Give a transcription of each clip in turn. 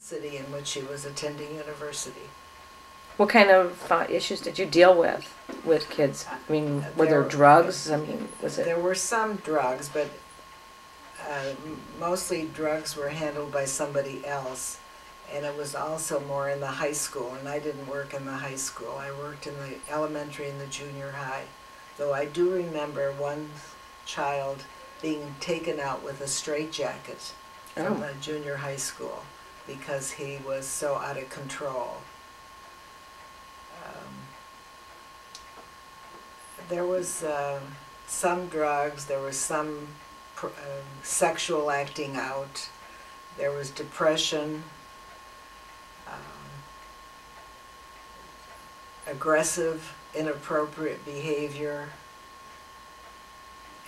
city in which she was attending university. What kind of issues did you deal with kids? I mean, were there drugs? I mean, was it? There were some drugs, but mostly drugs were handled by somebody else. And it was also more in the high school, and I didn't work in the high school. I worked in the elementary and the junior high. Though I do remember one child being taken out with a straitjacket from the junior high school because he was so out of control. There was some drugs, there was some sexual acting out, there was depression, aggressive, inappropriate behavior,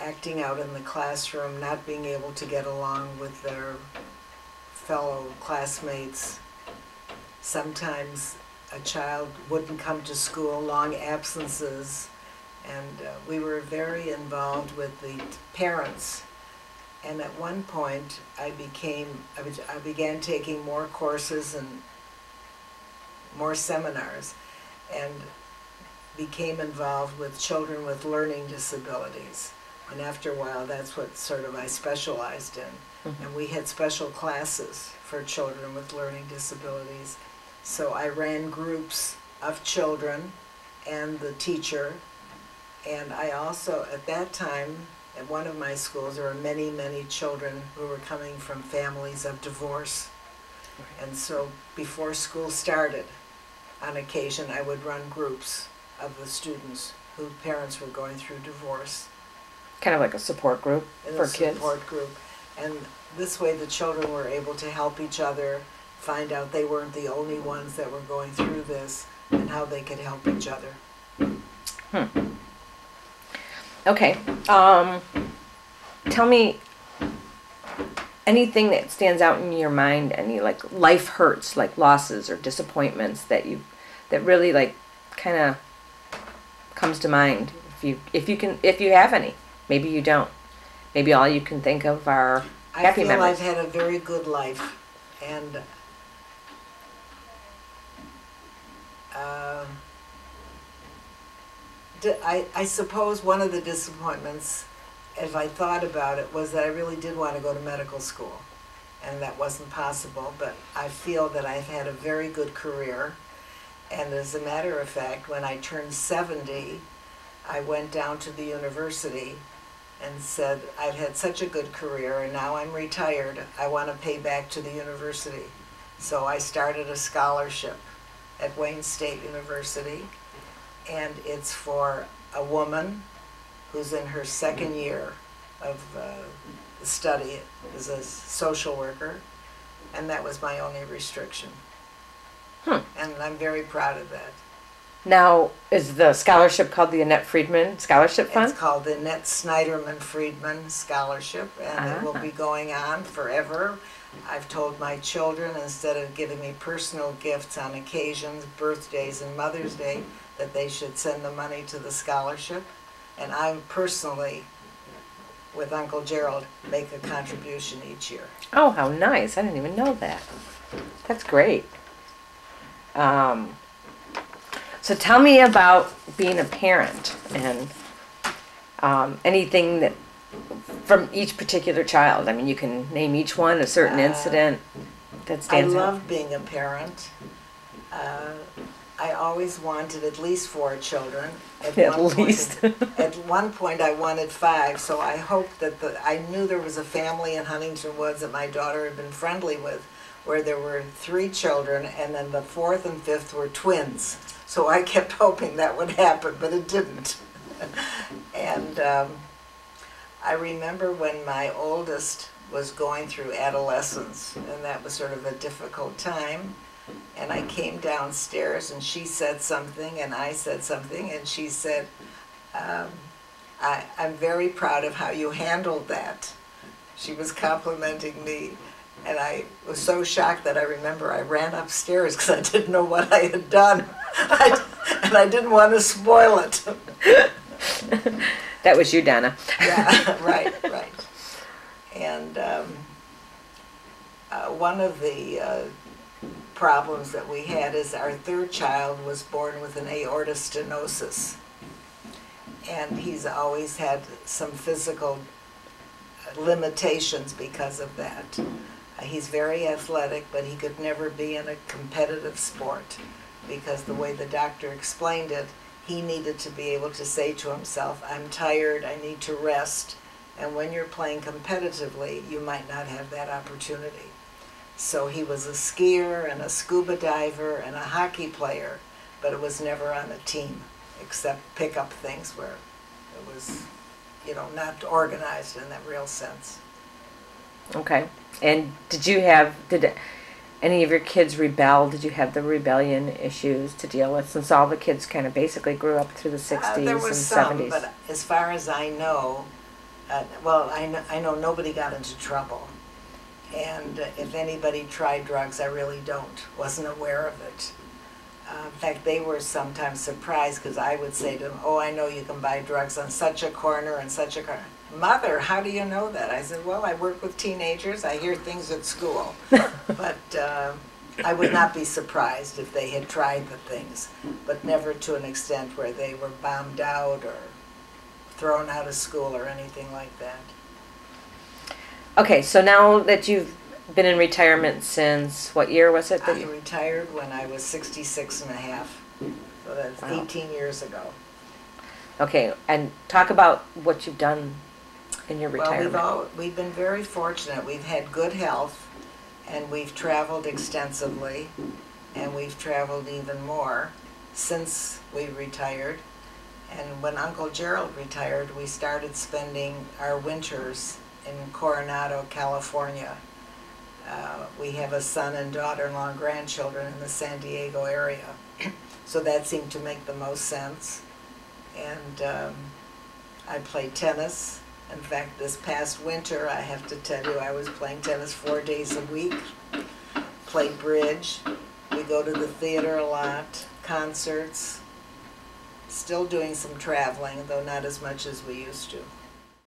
acting out in the classroom, not being able to get along with their fellow classmates. Sometimes a child wouldn't come to school, long absences, and we were very involved with the parents. And at one point, I began taking more courses and more seminars, and became involved with children with learning disabilities. And after a while, that's what sort of I specialized in. Mm-hmm. And we had special classes for children with learning disabilities. So I ran groups of children and the teacher. And I also, at that time, at one of my schools, there were many, many children who were coming from families of divorce. And so before school started, on occasion, I would run groups of the students whose parents were going through divorce. Kind of like a support group for kids? A support group. And this way the children were able to help each other, find out they weren't the only ones that were going through this, and how they could help each other. Okay. Tell me anything that stands out in your mind, any like life hurts, like losses or disappointments that really like kind of comes to mind. If you have any. Maybe you don't. Maybe all you can think of are happy memories. I feel I've had a very good life, and I suppose one of the disappointments, as I thought about it, was that I really did want to go to medical school, and that wasn't possible. But I feel that I've had a very good career, and as a matter of fact, when I turned 70, I went down to the university and said, I've had such a good career and now I'm retired, I want to pay back to the university. So I started a scholarship at Wayne State University, and it's for a woman who's in her second year of study as a social worker, and that was my only restriction. And I'm very proud of that. Now, is the scholarship called the Annette Friedman Scholarship Fund? It's called the Annette Snyderman Friedman Scholarship, and it will be going on forever. I've told my children, instead of giving me personal gifts on occasions, birthdays and Mother's Day, that they should send the money to the scholarship. And I personally, with Uncle Gerald, make a contribution each year. Oh, how nice. I didn't even know that. That's great. So tell me about being a parent and anything that from each particular child. I mean, you can name each one a certain incident that stands out. I love being a parent. I always wanted at least 4 children. At one point I wanted 5, so I hoped that I knew there was a family in Huntington Woods that my daughter had been friendly with, where there were 3 children, and then the 4th and 5th were twins. So I kept hoping that would happen, but it didn't. And I remember when my oldest was going through adolescence, and that was sort of a difficult time. And I came downstairs, and she said something, and I said something, and she said, I'm very proud of how you handled that. She was complimenting me. And I was so shocked that I remember I ran upstairs because I didn't know what I had done. And I didn't want to spoil it. That was you, Donna. Yeah, right. And one of the problems that we had is our third child was born with an aorta stenosis. And he's always had some physical limitations because of that. He's very athletic, but he could never be in a competitive sport because the way the doctor explained it, he needed to be able to say to himself, I'm tired, I need to rest. And when you're playing competitively, you might not have that opportunity. So he was a skier and a scuba diver and a hockey player, but it was never on a team, except pick up things where it was, you know, not organized in that real sense. Okay. And did any of your kids rebel? Did you have the rebellion issues to deal with, since all the kids kind of basically grew up through the 60s There and was some, 70s? but as far as I know, I know nobody got into trouble. And if anybody tried drugs, I really wasn't aware of it. In fact, they were sometimes surprised because I would say to them, oh, I know you can buy drugs on such a corner and such a corner. Mother, how do you know that? I said, well, I work with teenagers. I hear things at school. But I would not be surprised if they had tried the things, but never to an extent where they were bombed out or thrown out of school or anything like that. Okay, so now that you've been in retirement since, what year was it? I retired when I was 66 and a half, so that's 18 years ago. Okay, and talk about what you've done in your retirement. Well, we've been very fortunate. We've had good health, and we've traveled extensively, and we've traveled even more since we retired. And when Uncle Gerald retired, we started spending our winters in Coronado, California. We have a son and daughter-in-law and grandchildren in the San Diego area. So that seemed to make the most sense. And I play tennis. In fact, this past winter, I have to tell you, I was playing tennis 4 days a week, played bridge. We go to the theater a lot, concerts, still doing some traveling, though not as much as we used to.